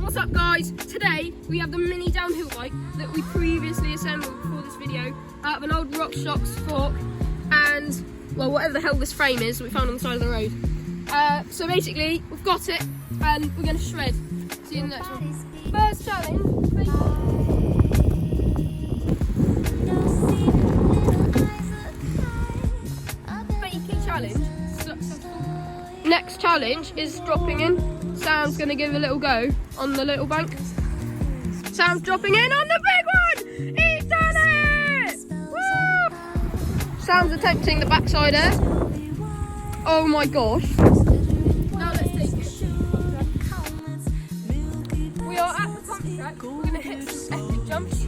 What's up guys? Today we have the mini downhill bike that we previously assembled for this video out of an old RockShox fork and, well, whatever the hell this frame is that we found on the side of the road. So basically we've got it and we're going to shred. See you in the next one. First challenge, baking challenge. Next challenge is dropping in. Sam's going to give a little go on the little bank. Sam's dropping in on the big one! He's done it! Woo! Sam's attempting the backside air. Oh my gosh. Now let's take it. We are at the pump track. We're going to hit some epic jumps.